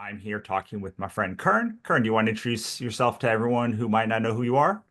I'm here talking with my friend Kern. Kern, do you want to introduce yourself to everyone who might not know who you are?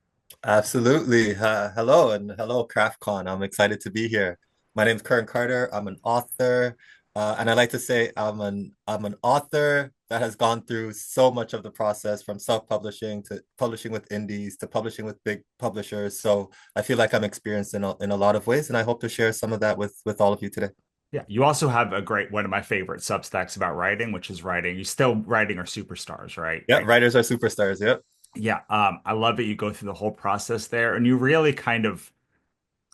Absolutely. Hello and hello, CraftCon. I'm excited to be here. My name's Kern Carter. I'm an author, and I like to say I'm an author that has gone through so much of the process from self-publishing to publishing with indies to publishing with big publishers. So I feel like I'm experienced in a lot of ways, and I hope to share some of that with all of you today. Yeah, you also have a great one of my favorite Substacks about writing, which is writing. You still writing our superstars, right? Yeah, writers are superstars. Yep. Yeah, I love that you go through the whole process there, and you really kind of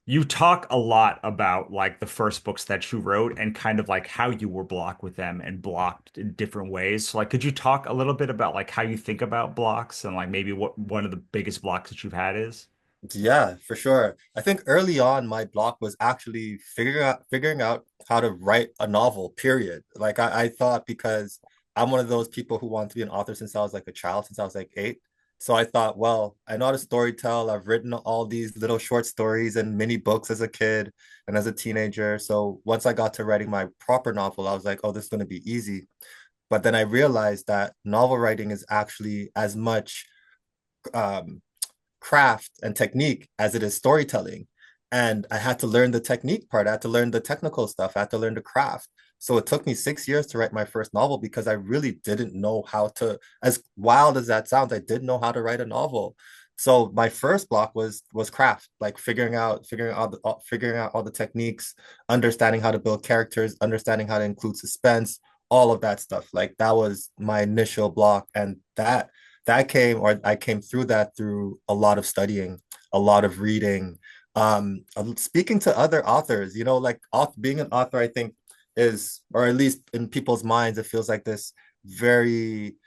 you talk a lot about like the first books that you wrote and kind of like how you were blocked with them and blocked in different ways. So like, could you talk a little bit about like how you think about blocks and like maybe what one of the biggest blocks that you've had is? Yeah, for sure. I think early on my block was actually figuring out how to write a novel, period. Like I thought because I'm one of those people who want to be an author since I was like a child, since I was like 8. So I thought, well, I know how to storytell. I've written all these little short stories and mini books as a kid and as a teenager. So once I got to writing my proper novel, I was like, oh, this is going to be easy. But then I realized that novel writing is actually as much um craft and technique as it is storytelling. And I had to learn the technique part. I had to learn the technical stuff. I had to learn the craft. So it took me 6 years to write my first novel because I really didn't know how to, as wild as that sounds, I didn't know how to write a novel. So my first block was craft, like figuring out all the techniques, understanding how to build characters, understanding how to include suspense, all of that stuff. Like that was my initial block. And that came or I came through that through a lot of studying, a lot of reading, speaking to other authors, like being an author, I think is, or at least in people's minds, it feels like this very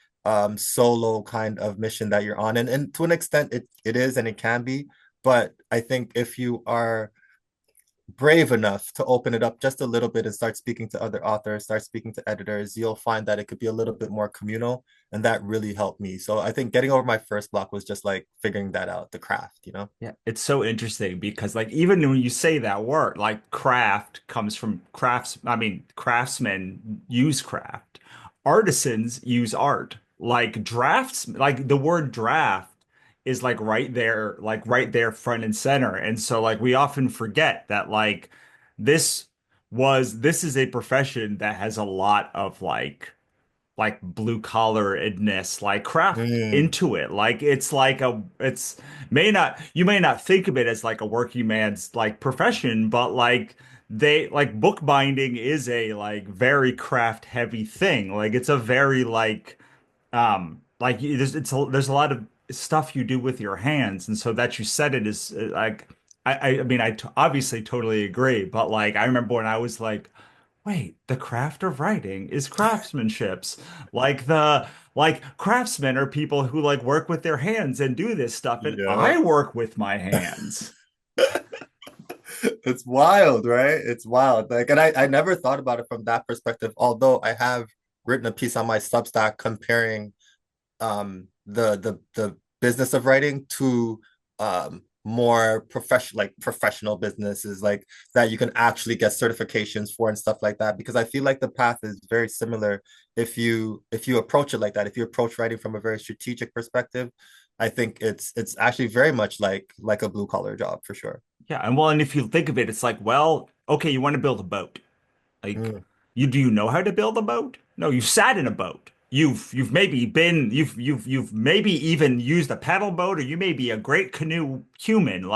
solo kind of mission that you're on. And to an extent it is and it can be, but I think if you are brave enough to open it up just a little bit and start speaking to other authors, start speaking to editors, you'll find that it could be a little bit more communal. And that really helped me. So I think getting over my first block was just like figuring that out, the craft. Yeah, it's so interesting because like even when you say that word, like craft comes from craftsmen use craft. Artisans use art. Like drafts, like the word draft is like right there front and center. And so like we often forget that like this this is a profession that has a lot of like blue collaredness, like craft Mm, into it. Like it's like a it's may not you may not think of it as like a working man's like profession, but like they like bookbinding is a like very craft heavy thing. Like it's a very like there's a lot of stuff you do with your hands, and so that you said it is like I mean obviously totally agree, but like I remember when I was like, wait, the craft of writing is craftsmanships. Like craftsmen are people who like work with their hands and do this stuff, and yeah. I work with my hands. It's wild, right? It's wild. Like, and I never thought about it from that perspective, although I have written a piece on my Substack comparing the business of writing to more professional businesses like that you can actually get certifications for and stuff like that, because I feel like the path is very similar if you approach it like that. If you approach writing from a very strategic perspective, I think it's actually very much like a blue collar job for sure. Yeah, and well, and if you think of it, it's like, well, okay, you want to build a boat. Like, Mm, you know how to build a boat? No, you sat in a boat. You've maybe been you've maybe even used a paddle boat, or you may be a great canoe human.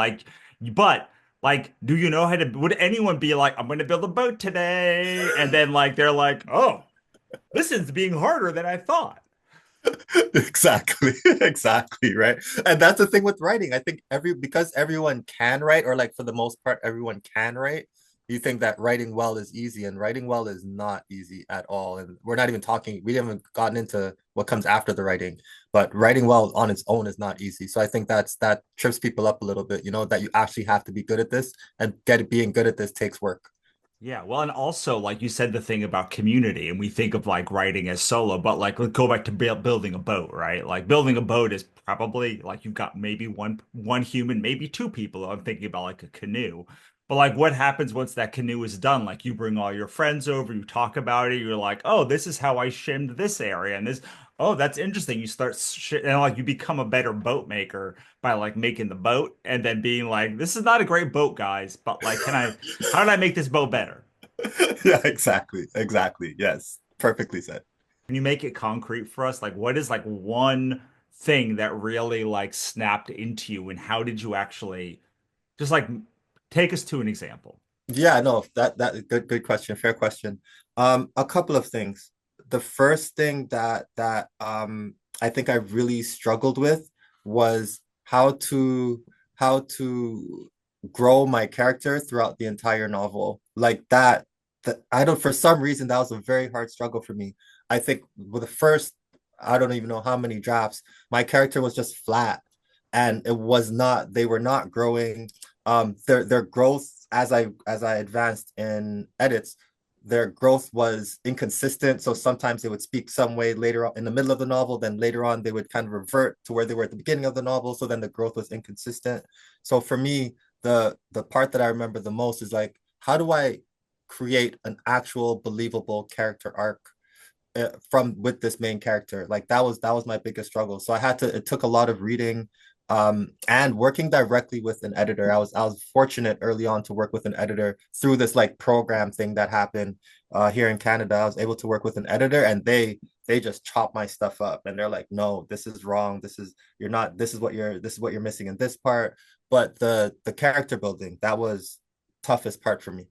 But like, do you know how to? Would anyone be like, I'm going to build a boat today? And then like they're like, oh, this is being harder than I thought. exactly. Exactly, right. And that's the thing with writing. I think because everyone can write, or like for the most part everyone can write, you think that writing well is easy, and writing well is not easy at all. And we're not even talking, we haven't gotten into what comes after the writing, but writing well on its own is not easy. So I think that trips people up a little bit, that you actually have to be good at this, and being good at this takes work. Yeah, well, and also like you said the thing about community, and we think of like writing as solo, but like let's go back to building a boat, right? Like building a boat is probably like you've got maybe one human, maybe two people. I'm thinking about like a canoe, But like what happens once that canoe is done? Like you bring all your friends over, you talk about it, you're like, "Oh, this is how I shimmed this area." And this, "Oh, that's interesting." You start and like you become a better boat maker by like making the boat and then being like, "This is not a great boat, guys, but like how did I make this boat better?" Yeah, exactly. Exactly. Yes. Perfectly said. Can you make it concrete for us? Like what is like one thing that really like snapped into you and how did you actually just like take us to an example? Yeah, no, that good question, fair question. A couple of things. The first thing that I think I really struggled with was how to grow my character throughout the entire novel. Like that I don't for some reason that was a very hard struggle for me. I think with the first I don't even know how many drafts, my character was just flat and it was not they were not growing their growth as I advanced in edits, their growth was inconsistent. So sometimes they would speak some way later on in the middle of the novel, then later on they would kind of revert to where they were at the beginning of the novel. So then the growth was inconsistent. So for me, the part that I remember the most is like, how do I create an actual believable character arc from with this main character? Like that was my biggest struggle. So I had to it took a lot of reading and working directly with an editor. I was fortunate early on to work with an editor through this like program thing that happened here in Canada. I was able to work with an editor and they just chop my stuff up and they're like, no, this is wrong, this is you're not this is what you're missing in this part. But the character building, that was toughest part for me.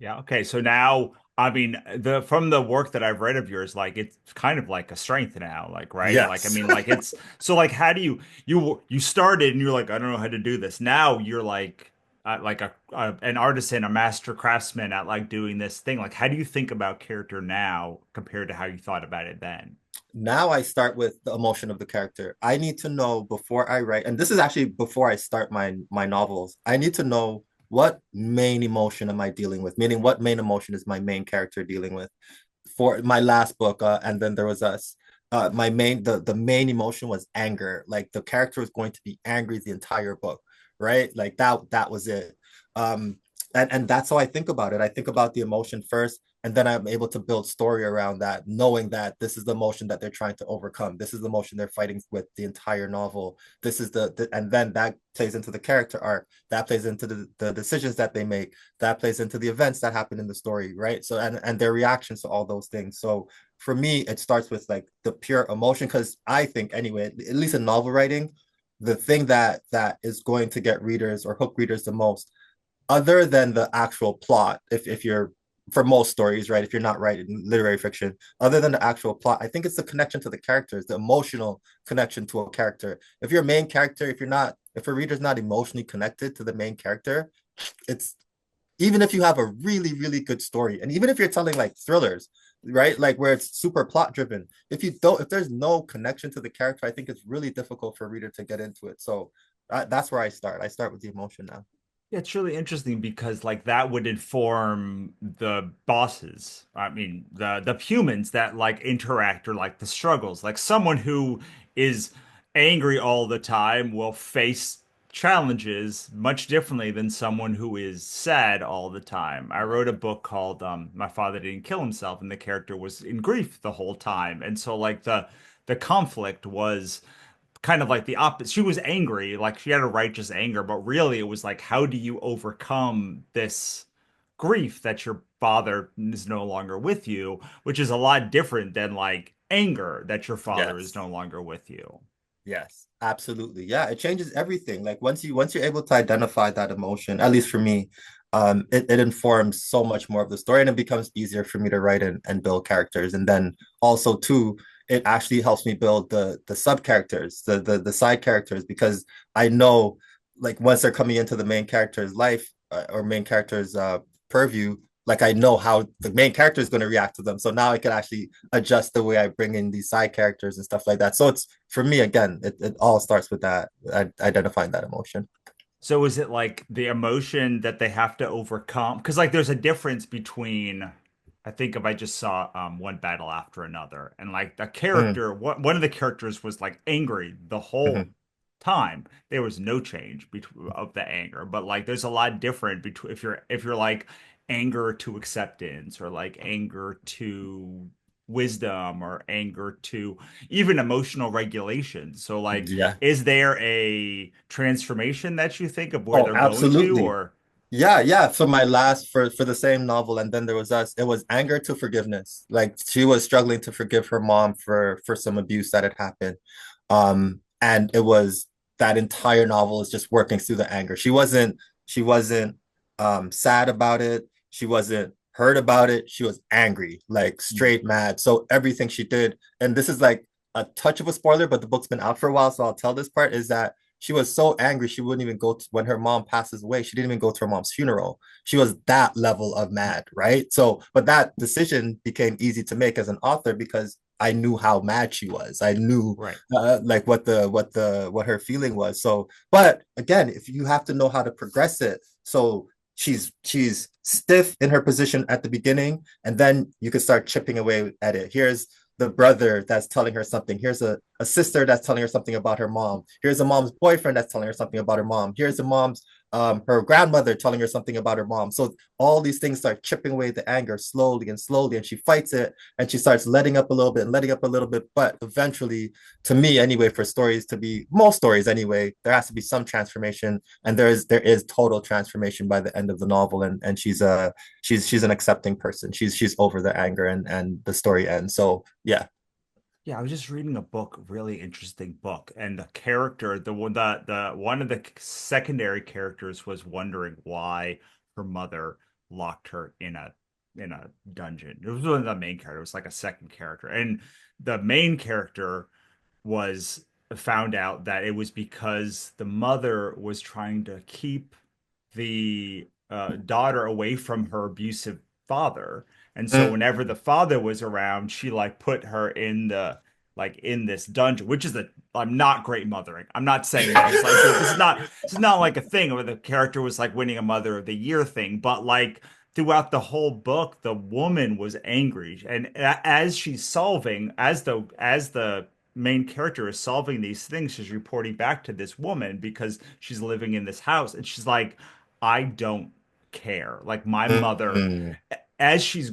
Yeah, okay. So now, I mean, the from the work that I've read of yours, like it's kind of like a strength now, like right? Like I Yes. mean, like it's so like how do you started and you're like I don't know how to do this. Now you're like an artisan, a master craftsman at like doing this thing. Like how do you think about character now compared to how you thought about it then? Now I start with the emotion of the character. I need to know before I write, and this is actually before I start my novels. I need to know what main emotion am I dealing with, meaning what main emotion is my main character dealing with. For my last book, and then there was us. My main the main emotion was anger. Like the character was going to be angry the entire book, right? Like that was it. Um, and that's how I think about it. I think about the emotion first, and then I'm able to build story around that, knowing that this is the emotion that they're trying to overcome. This is the emotion they're fighting with the entire novel. This is and then that plays into the character arc. That plays into the decisions that they make. That plays into the events that happen in the story, right? So and their reactions to all those things. So for me, it starts with like the pure emotion, because I think anyway, at least in novel writing, the thing that is going to get readers or hook readers the most, other than the actual plot, if you're for most stories, right? If you're not writing literary fiction, other than the actual plot, I think it's the connection to the characters, the emotional connection to a character. If your main character, if a reader's not emotionally connected to the main character, it's even if you have a really, really good story, and even if you're telling like thrillers, right? Like where it's super plot driven, if there's no connection to the character, I think it's really difficult for a reader to get into it. So that's where I start. I start with the emotion now. Yeah, it's really interesting because like that would inform the bosses. I mean, the humans that like interact or like the struggles. Like someone who is angry all the time will face challenges much differently than someone who is sad all the time. I wrote a book called My Father Didn't Kill Himself, and the character was in grief the whole time. And so like the conflict was kind of like the opposite. She was angry, like she had a righteous anger, but really it was like, how do you overcome this grief that your father is no longer with you, which is a lot different than like anger that your father is Yes. no longer with you. Yes, absolutely. Yeah, it changes everything. Like once you're able to identify that emotion, at least for me, it informs so much more of the story and it becomes easier for me to write and build characters. And then also too, it actually helps me build the sub characters, the side characters, because I know like once they're coming into the main character's life or main character's purview, like I know how the main character is going to react to them. So now I can actually adjust the way I bring in these side characters and stuff like that. So it's for me again, it all starts with that identifying that emotion. So is it like the emotion that they have to overcome? Because like there's a difference between, I think if I just saw one battle after another, and like the Mm, character, one of the characters was like angry the whole mhm. time, there was no change of the anger. But like, there's a lot different between if you're like anger to acceptance or like anger to wisdom or anger to even emotional regulation. So like, Yeah. is there a transformation that you think of where Oh, they're going to, absolutely. or Yeah, yeah. So my last for the same novel, and then there was us. It was anger to forgiveness. Like she was struggling to forgive her mom for some abuse that had happened. And it was that entire novel is just working through the anger. She wasn't sad about it. She wasn't hurt about it. She was angry, like straight mad. So everything she did, and this is like a touch of a spoiler, but the book's been out for a while, so I'll tell this part, is that she was so angry she wouldn't even go to, when her mom passes away, she didn't even go to her mom's funeral. She was that level of mad, right? So but that decision became easy to make as an author because I knew how mad she was. I knew right? like what her feeling was. So but again, if you have to know how to progress it, so she's stiff in her position at the beginning, and then you can start chipping away at it. Here's the brother that's telling her something. Here's a sister that's telling her something about her mom. Here's a mom's boyfriend that's telling her something about her mom. Here's a mom's her grandmother telling her something about her mom. So all these things start chipping away the anger slowly and slowly, and she fights it, and she starts letting up a little bit and letting up a little bit. But eventually, to me anyway, for stories to be most stories anyway, there has to be some transformation, and there is total transformation by the end of the novel, and she's an accepting person. She's over the anger, and the story ends. So yeah. Yeah, I was just reading a book, really interesting book, and the character, the one of the secondary characters was wondering why her mother locked her in a dungeon. It was one of the main characters, it was like a second character. And the main character was found out that it was because the mother was trying to keep the daughter away from her abusive father. And so Mm, whenever the father was around, she like put her in the like in this dungeon, which is a I'm not great mothering. I'm not saying that it's like this is not like a thing where the character was like winning a mother of the year thing, but like throughout the whole book, the woman was angry, and as she's solving, as the main character is solving these things, she's reporting back to this woman because she's living in this house, and she's like, I don't care. Like my mother, mm, as she's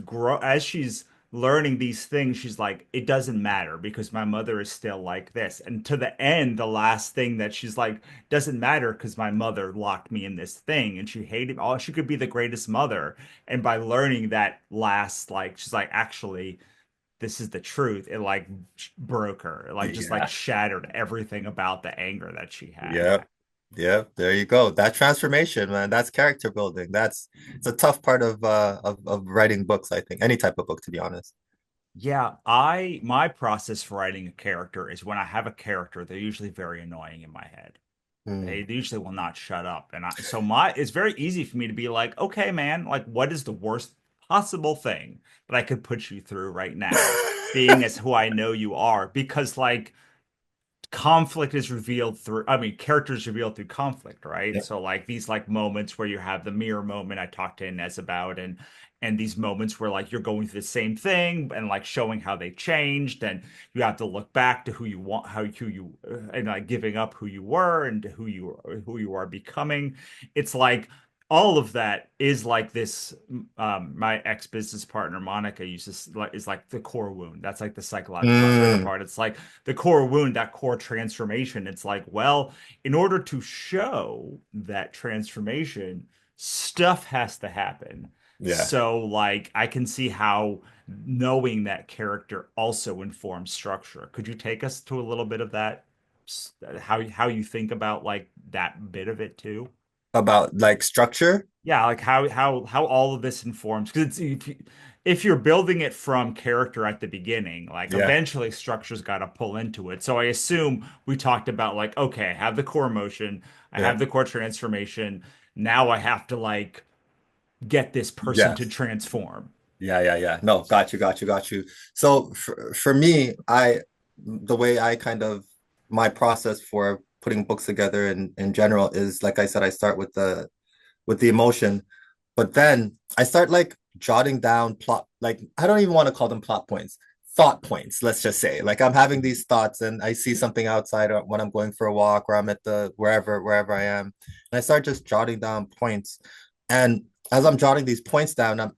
learning these things, she's like, it doesn't matter because my mother is still like this. And to the end, the last thing that she's like, doesn't matter because my mother locked me in this thing and she hated all she could be the greatest mother. And by learning that last, like, she's like, actually, this is the truth. It like broke her. It like just like yeah. shattered everything about the anger that she had. Yep. Yep. There you go. That transformation, man. That's character building. It's a tough part of writing books, I think. Any type of book, to be honest. Yeah, I my process for writing a character is when I have a character, they're usually very annoying in my head. Mm. They usually will not shut up. And so my it's very easy for me to be like, okay, man, like what is the worst possible thing that I could put you through right now, being as who I know you are? Because like conflict is revealed through characters revealed through conflict, right? Yeah. So like these like moments where you have the mirror moment I talked to Inez about, and these moments where like you're going through the same thing and like showing how they changed, and you have to look back to who you want, how who you and like giving up who you were and who you are becoming. It's like all of that is like this. My ex-business partner Monica uses like is like the core wound. That's like the psychological trigger Mm. part. It's like the core wound, that core transformation. It's like, well, in order to show that transformation, stuff has to happen. Yeah. So, like, I can see how knowing that character also informs structure. Could you take us to a little bit of that? How you think about like that bit of it too? About like structure. Yeah, like how all of this informs because it's if you're building it from character at the beginning, like Yeah. eventually structure's got to pull into it. So I assume we talked about like, okay, I have the core emotion, I Yeah. have the core transformation. Now I have to like get this person to Yes. transform. Yeah, yeah, yeah. No, got you, got you, got you. So for me, the way I kind of my process for putting books together in general is like I said, I start with the emotion, but then I start like jotting down plot, like I don't even want to call them plot points, thought points, let's just say. Like I'm having these thoughts and I see something outside when I'm going for a walk or I'm at the wherever I am. And I start just jotting down points. And as I'm jotting these points down,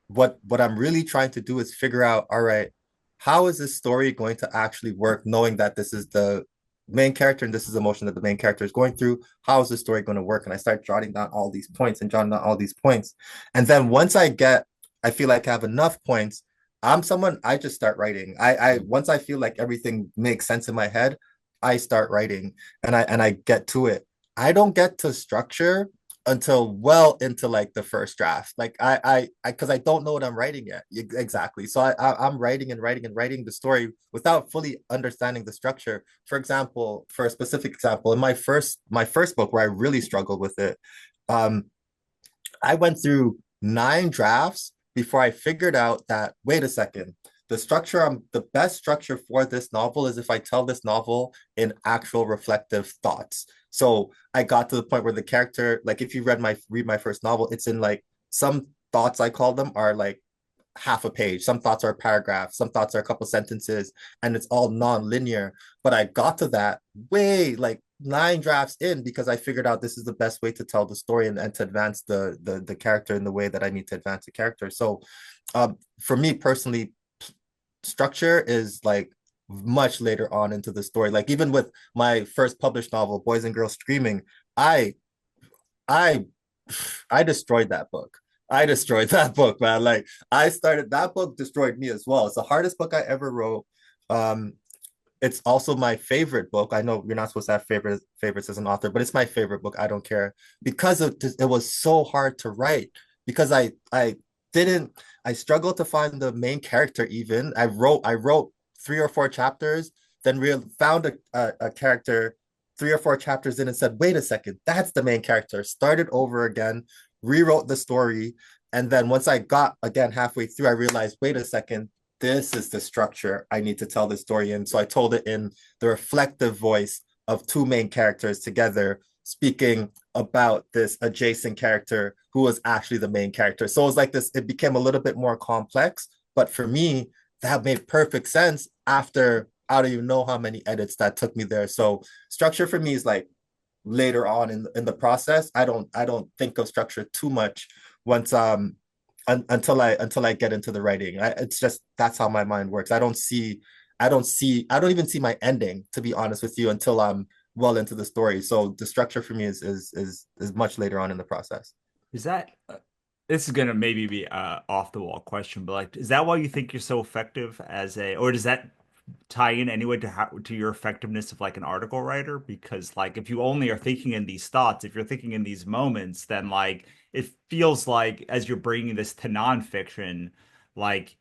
what I'm really trying to do is figure out, all right, how is this story going to actually work, knowing that this is the main character and this is the emotion that the main character is going through. How is the story going to work? And I start jotting down all these points and jotting down all these points. And then once I feel like I have enough points, I'm someone I just start writing. I once I feel like everything makes sense in my head, I start writing and I get to it. I don't get to structure until well into like the first draft. Like I because I don't know what I'm writing yet. Exactly. So I'm writing and writing and writing the story without fully understanding the structure. For example, for a specific example, in my first book where I really struggled with it, um, I went through 9 drafts before I figured out that, wait a second, the best structure for this novel is if I tell this novel in actual reflective thoughts. So I got to the point where the character, like if you read my first novel, it's in like some thoughts I call them are like half a page. Some thoughts are a paragraph, some thoughts are a couple sentences, and it's all non-linear. But I got to that way like 9 drafts in because I figured out this is the best way to tell the story and to advance the character in the way that I need to advance the character. So for me personally, structure is like much later on into the story. Like even with my first published novel, Boys and Girls Screaming, I I I destroyed that book. I destroyed that book, man. Like I started that book destroyed me as well. It's the hardest book I ever wrote. Um, it's also my favorite book. I know you're not supposed to have favorites as an author, but it's my favorite book. I don't care because it was so hard to write because didn't I struggled to find the main character even. I wrote 3 or 4 chapters, then found a character 3 or 4 chapters in and said, wait a second, that's the main character. Started over again, rewrote the story. And then once I got again halfway through, I realized, wait a second, this is the structure I need to tell the story in. So I told it in the reflective voice of 2 main characters together speaking about this adjacent character who was actually the main character. So it was like this, it became a little bit more complex. But for me, that made perfect sense after I don't even know how many edits that took me there. So structure for me is like later on in the process. I don't think of structure too much once until I get into the writing. It's just that's how my mind works. I don't even see my ending, to be honest with you, until I'm well into the story. So the structure for me is much later on in the process. Is that this is gonna maybe be a off the wall question, but like, is that why you think you're so effective as a, or does that tie in anyway to how to your effectiveness of like an article writer? Because like, if you only are thinking in these thoughts, if you're thinking in these moments, then like it feels like as you're bringing this to nonfiction, like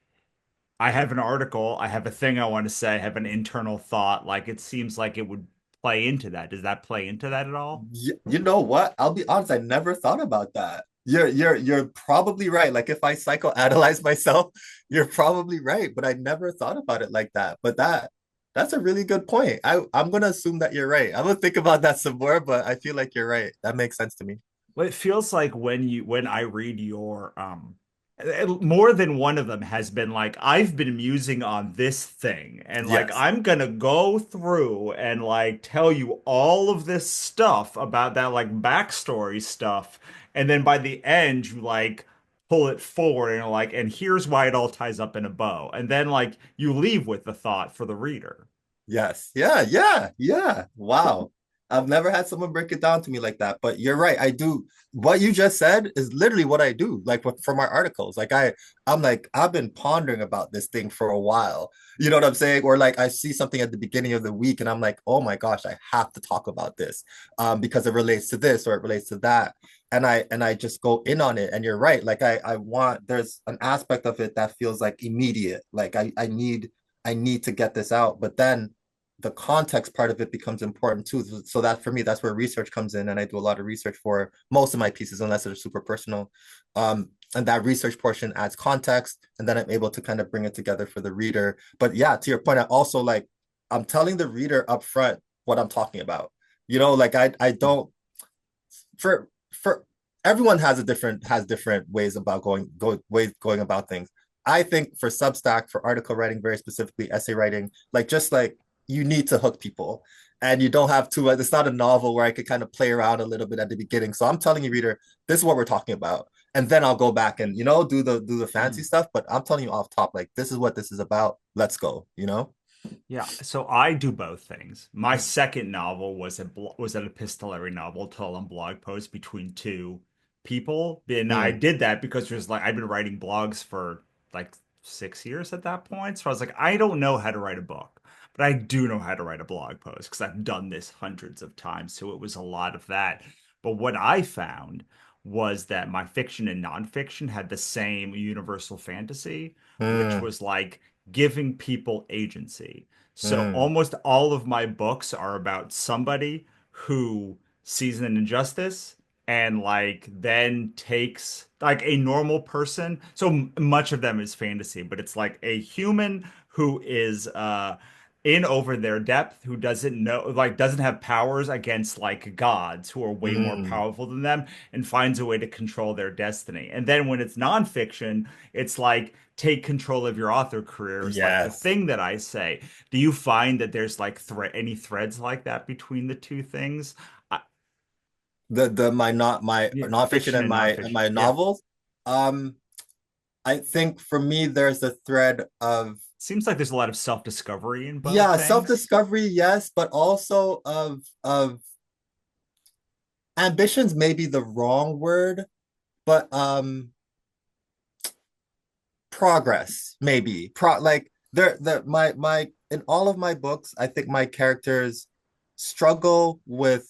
I have an article, I have a thing I want to say, I have an internal thought. Like it seems like it would play into that. Does that play into that at all? You know what? I'll be honest, I never thought about that. You're probably right. Like if I psychoanalyze myself, you're probably right, but I never thought about it like that. But that's a really good point. I'm gonna assume that you're right. I'm gonna think about that some more, but I feel like you're right. That makes sense to me. Well, it feels like when I read your more than one of them has been like I've been musing on this thing and like Yes. I'm gonna go through and like tell you all of this stuff about that like backstory stuff, and then by the end you like pull it forward and you're like, and here's why it all ties up in a bow, and then like you leave with the thought for the reader. Yes. Yeah. Yeah. Yeah. Wow. I've never had someone break it down to me like that, but you're right. I do. What you just said is literally what I do, like for my articles. Like I'm like, I've been pondering about this thing for a while. You know what I'm saying? Or like I see something at the beginning of the week and I'm like, oh my gosh, I have to talk about this because it relates to this or it relates to that. And I just go in on it. And you're right. Like I want, there's an aspect of it that feels like immediate. Like I need to get this out. But then the context part of it becomes important too. So that for me, that's where research comes in. And I do a lot of research for most of my pieces, unless they're super personal. And that research portion adds context. And then I'm able to kind of bring it together for the reader. But yeah, to your point, I also like, I'm telling the reader up front what I'm talking about. You know, like I don't for everyone has different ways about going about things. I think for Substack, for article writing, very specifically essay writing, like just like you need to hook people. And you don't have to, it's not a novel where I could kind of play around a little bit at the beginning. So I'm telling you, reader, this is what we're talking about. And then I'll go back and, do the fancy Mm. stuff. But I'm telling you off top, like this is what this is about. Let's go. Yeah, so I do both things. My second novel was an epistolary novel told on blog posts between two people, and I Mm, did that because there's like I've been writing blogs for like 6 years at that point. So I was like, I don't know how to write a book, but I do know how to write a blog post because I've done this hundreds of times. So it was a lot of that. But what I found was that my fiction and nonfiction had the same universal fantasy, which mm, was like giving people agency. So mm, almost all of my books are about somebody who sees an injustice and like then takes like a normal person. So much of them is fantasy, but it's like a human who is in over their depth, who doesn't know, like doesn't have powers against like gods who are way more mm. powerful than them and finds a way to control their destiny. And then when it's nonfiction, it's like take control of your author career is like the Yes. thing that I say. Do you find that there's like any threads like that between the two things? I, The my not my yeah, nonfiction fiction and and nonfiction. my Yeah. novels. Um, I think for me, there's a thread of Seems like there's a lot of self-discovery in both yeah, things. self-discovery, yes, but also of ambitions may be the wrong word, but progress maybe. Like there my in all of my books, I think my characters struggle with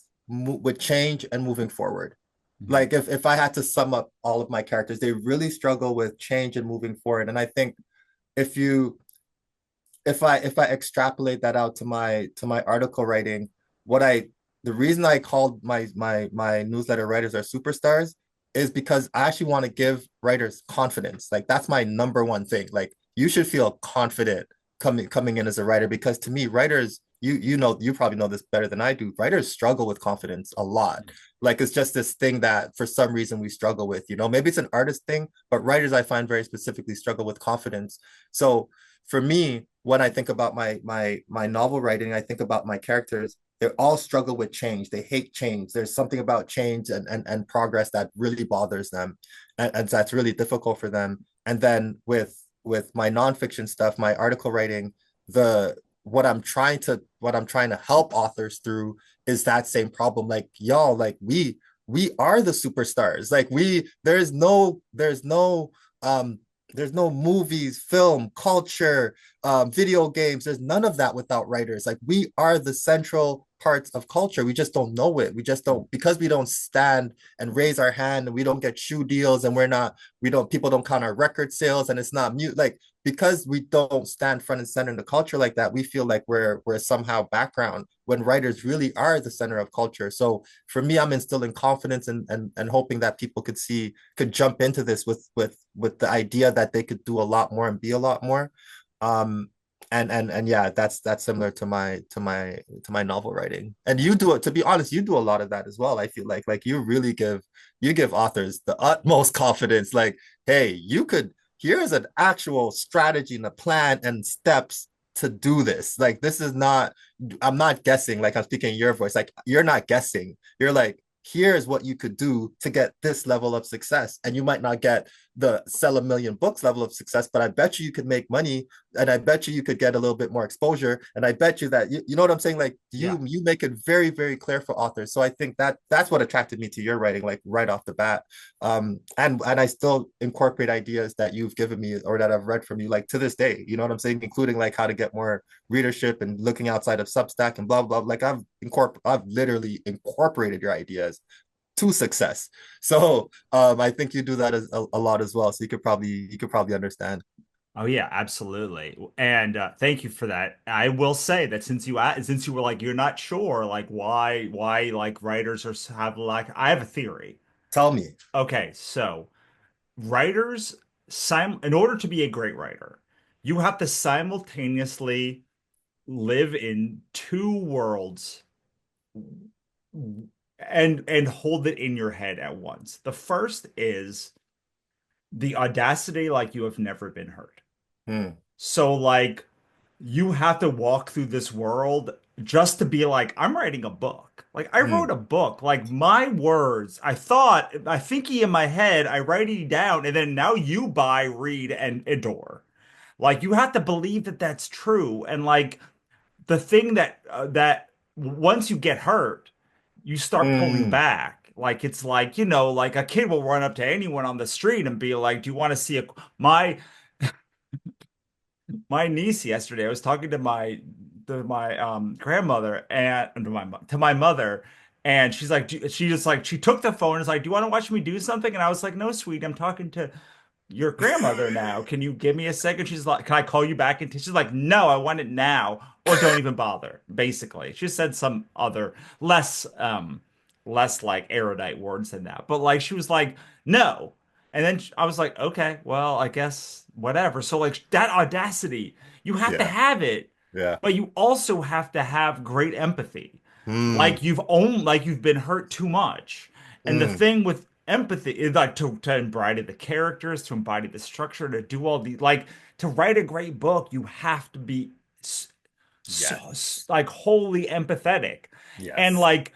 change and moving forward. Mhm. Like if I had to sum up all of my characters, they really struggle with change and moving forward. And I think if you if I extrapolate that out to my article writing, what I the reason I called my newsletter writers are superstars is because I actually want to give writers confidence. Like that's my number one thing. Like you should feel confident coming in as a writer because to me, writers, you probably know this better than I do. Writers struggle with confidence a lot. Like it's just this thing that for some reason we struggle with. Maybe it's an artist thing, but writers I find very specifically struggle with confidence. So for me, when I think about my novel writing, I think about my characters. They all struggle with change. They hate change. There's something about change and progress that really bothers them, and that's really difficult for them. And then with my nonfiction stuff, my article writing, the what I'm trying to help authors through is that same problem. Like y'all, like we are the superstars. Like um there's no movies, film, culture, video games. There's none of that without writers. Like we are the central parts of culture. We just don't know it. We just don't because we don't stand and raise our hand and we don't get shoe deals and we don't people don't count our record sales and it's not mute like because we don't stand front and center in the culture like that, we feel like we're somehow background when writers really are the center of culture. So for me, I'm instilling confidence and hoping that people could jump into this with the idea that they could do a lot more and be a lot more. Um, and yeah, that's similar to my novel writing. And you do it, to be honest, you do a lot of that as well. I feel like you give authors the utmost confidence. Like, hey, here's an actual strategy and a plan and steps to do this. Like, this is not, I'm not guessing, like I'm speaking your voice. Like, you're not guessing. You're like, here's what you could do to get this level of success. And you might not get the sell a million books level of success, but I bet you could make money and I bet you could get a little bit more exposure. And I bet you that you know what I'm saying? Like Yeah. you make it very, very clear for authors. So I think that's what attracted me to your writing, like right off the bat. And I still incorporate ideas that you've given me or that I've read from you, like to this day. You know what I'm saying? Including like how to get more readership and looking outside of Substack and blah blah. Like I've literally incorporated your ideas to success. So I think you do that a lot as well. So you could probably understand. Oh yeah, absolutely. And thank you for that. I will say that since you were like you're not sure like why like writers have like I have a theory. Tell me. Okay, so writers in order to be a great writer, you have to simultaneously live in two worlds and hold it in your head at once. The first is the audacity like you have never been heard. Mm, So like you have to walk through this world just to be like, I'm writing a book. Like I wrote mm, a book. Like my words, I thinking in my head, I write it down, and then now you buy, read, and adore. Like you have to believe that that's true. And like the thing that once you get hurt, you start pulling mm. back. Like it's like, like a kid will run up to anyone on the street and be like, "Do you want to see a my my niece yesterday, I was talking to my grandmother and to my mother, and she's like, she just like she took the phone and was like, "Do you want to watch me do something?" And I was like, "No, sweet, I'm talking to your grandmother now. Can you give me a second?" She's like, "Can I call you back?" And she's like, "No, I want it now, or don't even bother." Basically, she said some other less less like erudite words than that, but like she was like, "No." And then I was like, "Okay, well, I guess whatever." So like that audacity, you have to Yeah, have it, yeah. but you also have to have great empathy. Mm, Like you've been hurt too much. And the mm. thing with empathy is like to embody the characters, to embody the structure, to do all the like to write a great book, you have to be so, Yes, like wholly empathetic. And yes, like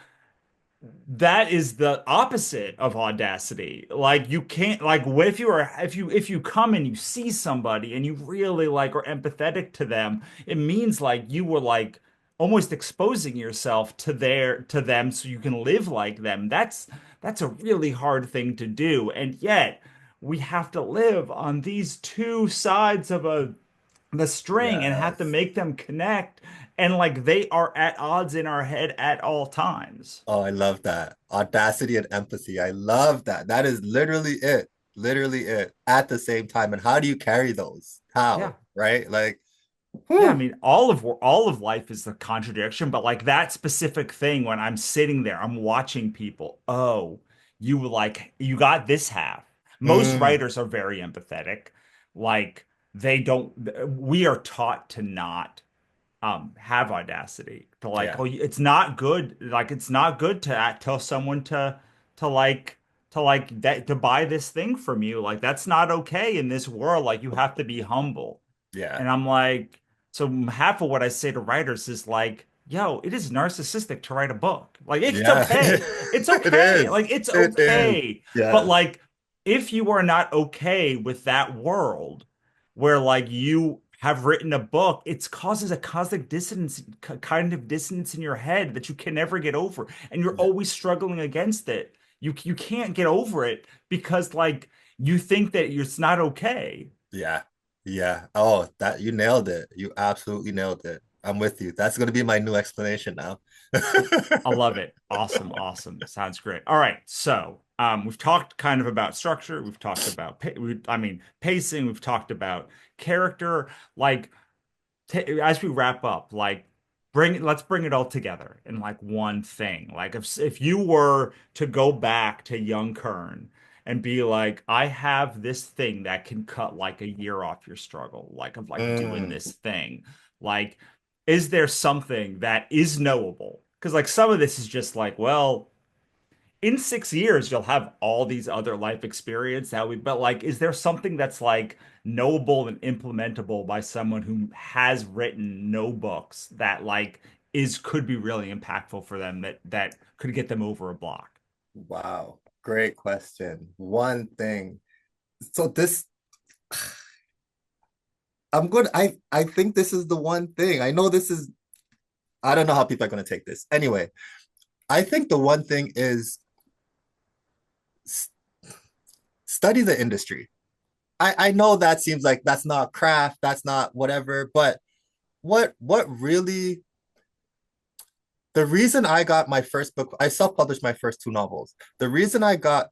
that is the opposite of audacity. Like you can't like what if you come and you see somebody and you really like are empathetic to them, it means like you were like almost exposing yourself to them so you can live like them. That's a really hard thing to do. And yet we have to live on these two sides of the string and have to yes. make them connect, and like they are at odds in our head at all times. Oh, I love that. Audacity and empathy. I love that. That is literally it. Literally it at the same time. And how do you carry those? Yeah. How? Right? Like, Yeah, I whew. mean, all of life is the contradiction, but like that specific thing when I'm sitting there, I'm watching people. Oh, you got this half. Most Mm, writers are very empathetic. Like they don't we are taught to not have audacity. To like, yeah. oh, it's not good. Like it's not good to tell someone to like that to buy this thing from you. Like that's not okay in this world. Like you have to be humble. Yeah. And I'm like, so half of what I say to writers is like, yo, it is narcissistic to write a book. Like, it's Yeah. okay. It's It okay. is. Like, it's It is. okay. But Yes. like, if you are not okay with that world where like you have written a book, it causes a cosmic dissonance, kind of dissonance in your head that you can never get over. And you're Yeah. always struggling against it. You can't get over it because like you think that it's not okay. Yeah. Yeah. Oh, that you nailed it. You absolutely nailed it. I'm with you. That's going to be my new explanation now. I love it. Awesome, awesome. Sounds great. All right, so we've talked kind of about structure. We've talked about, I mean, pacing. We've talked about character. Like, as we wrap up, like, let's bring it all together in like one thing. Like, if you were to go back to young Kern and be like, I have this thing that can cut like a year off your struggle, like of like doing Mm, this thing, like is there something that is knowable? Because like some of this is just like, well, in 6 years you'll have all these other life experience that we, but like, is there something that's like knowable and implementable by someone who has written no books that like is could be really impactful for them that could get them over a block? wow. Great question. One thing. So this I'm good. I think this is the one thing. I know this is I don't know how people are going to take this. Anyway, I think the one thing is s- study the industry. I know that seems like that's not craft, that's not whatever, but what really the reason I got my first book, I self-published my first two novels. The reason I got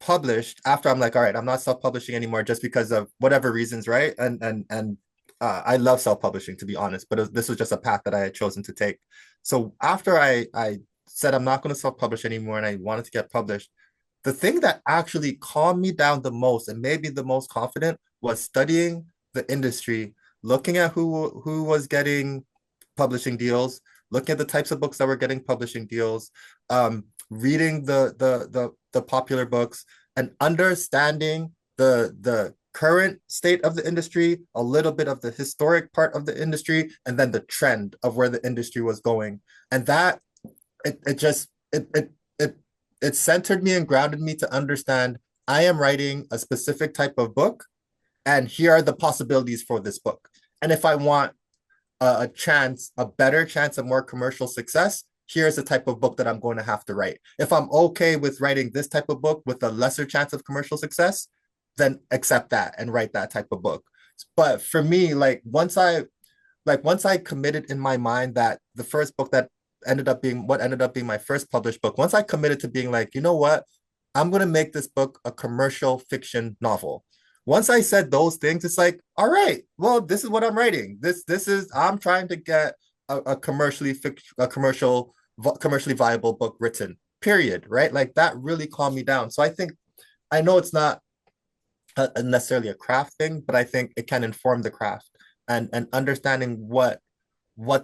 published after I'm like, all right, I'm not self-publishing anymore just because of whatever reasons, right? And I love self-publishing to be honest, but this was just a path that I had chosen to take. So after I said I'm not going to self-publish anymore and I wanted to get published, the thing that actually calmed me down the most and made me the most confident was studying the industry, looking at who was getting publishing deals, looking at the types of books that were getting publishing deals, reading the popular books and understanding. the current state of the industry, a little bit of the historic part of the industry, and then the trend of where the industry was going. And that it just it centered me and grounded me to understand I am writing a specific type of book, and here are the possibilities for this book. And if I want a chance, a better chance of more commercial success, here's the type of book that I'm going to have to write. If I'm okay with writing this type of book with a lesser chance of commercial success, then accept that and write that type of book. But for me, once I committed in my mind that the first book that ended up being my first published book, once I committed to being like, you know what, I'm going to make this book a commercial fiction novel. Once I said those things, it's like, all right, well, this is what I'm writing. This is I'm trying to get a commercially viable book written. Period. Right? Like that really calmed me down. So I think I know it's not necessarily a craft thing, but I think it can inform the craft and understanding what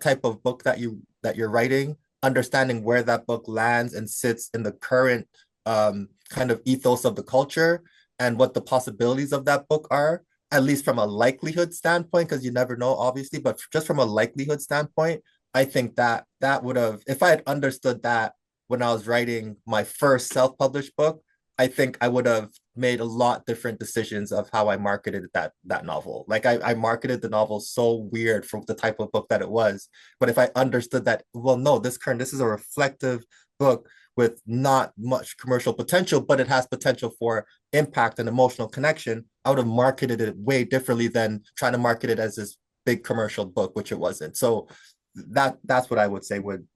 type of book that you're writing, understanding where that book lands and sits in the current kind of ethos of the culture and what the possibilities of that book are, at least from a likelihood standpoint, because you never know, obviously, but just from a likelihood standpoint, I think that that would have, if I had understood that when I was writing my first self-published book, I think I would have made a lot different decisions of how I marketed that novel. Like I marketed the novel so weird for the type of book that it was. But if I understood that, well, no, this is a reflective book with not much commercial potential, but it has potential for impact and emotional connection, I would have marketed it way differently than trying to market it as this big commercial book, which it wasn't. So that's what I would say would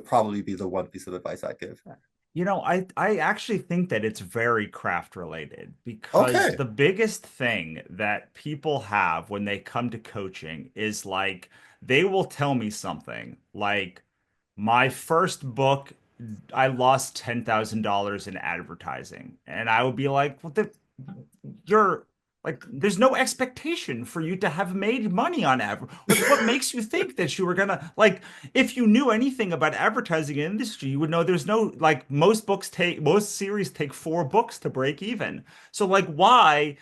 probably be the one piece of advice I give. I actually think that it's very craft related because Okay. the biggest thing that people have when they come to coaching is like they will tell me something like my first book, I lost $10,000 in advertising. And I would be like, well, you're like, there's no expectation for you to have made money on adver like what makes you think that you were gonna like if you knew anything about advertising industry, you would know there's no like most series take 4 books to break even. So like why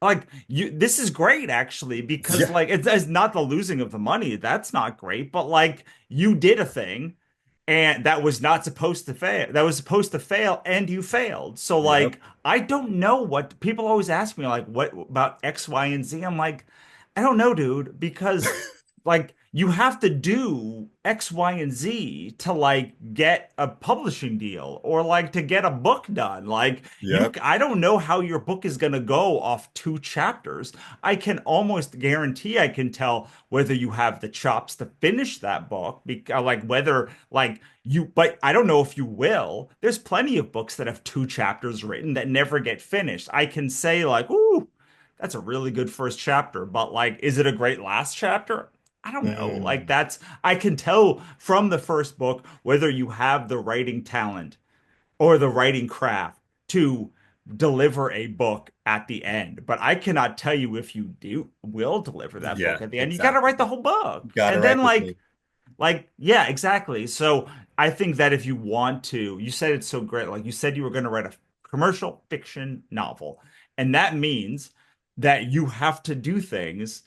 like you this is great actually because Yeah. like it's not the losing of the money, that's not great, but like you did a thing and that was not supposed to fail. That was supposed to fail and you failed. So Yep. like I don't know what people always ask me like what about X, Y, and Z. I'm like, I don't know, dude, because like you have to do X, Y, and Z to like get a publishing deal or like to get a book done. Like Yep. I don't know how your book is gonna go off 2 chapters. I can almost guarantee I can tell whether you have the chops to finish that book, like whether like but I don't know if you will. There's plenty of books that have 2 chapters written that never get finished. I can say like, ooh, that's a really good first chapter, but like, is it a great last chapter? I don't know. Like Mm. I can tell from the first book whether you have the writing talent or the writing craft to deliver a book at the end. But I cannot tell you if you will deliver that book Yeah, at the end. You got to write the exactly. whole book. Got to And then write the thing. yeah, exactly. So I think that if you want to, you said it's so great. Like you said you were going to write a commercial fiction novel. And that means that you have to do things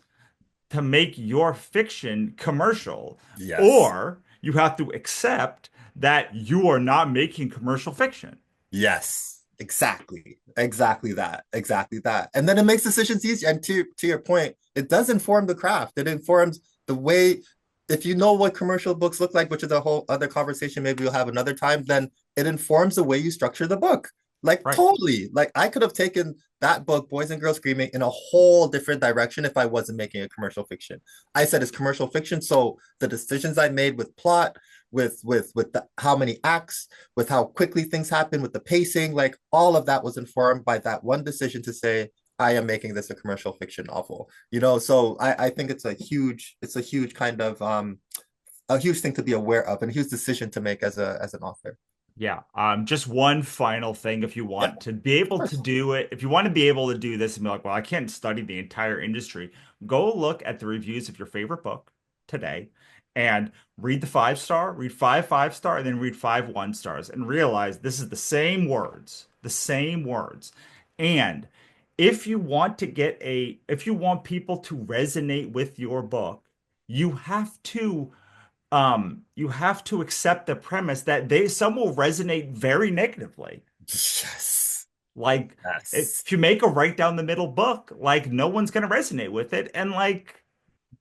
to make your fiction commercial, Yes. or you have to accept that you are not making commercial fiction. Yes. Exactly. Exactly that. Exactly that. And then it makes decisions easier. And to your point, it does inform the craft. It informs the way, if you know what commercial books look like, which is a whole other conversation, maybe we'll have another time, then it informs the way you structure the book. Like Right. totally. Like I could have taken that book, Boys and Girls Screaming, in a whole different direction if I wasn't making a commercial fiction. I said it's commercial fiction, so the decisions I made with plot, how many acts, with how quickly things happen, with the pacing, like all of that was informed by that one decision to say, I am making this a commercial fiction novel. So I think it's a huge kind of a huge thing to be aware of and a huge decision to make as an author. Yeah. Just one final thing, if you Yeah, want to be of able to course. do it, if you want to be able to do this and be like, well, I can't study the entire industry, go look at the reviews of your favorite book today and read the 5 star, read 5 5 star, and then read 5 1 stars and realize this is the same words. And if you want to get a if you want people to resonate with your book, you have to you have to accept the premise that they some will resonate very negatively. Yes. Like Yes. if you make a right down the middle book, like no one's gonna resonate with it, and like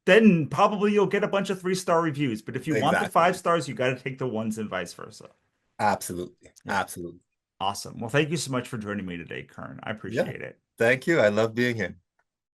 then probably you'll get a bunch of 3-star reviews. But if you want the five Exactly. stars, you got to take the ones and vice versa. Absolutely. Yeah, Absolutely. awesome. Well, thank you so much for joining me today, Kern. I Yeah. appreciate it. Thank you. I love being here.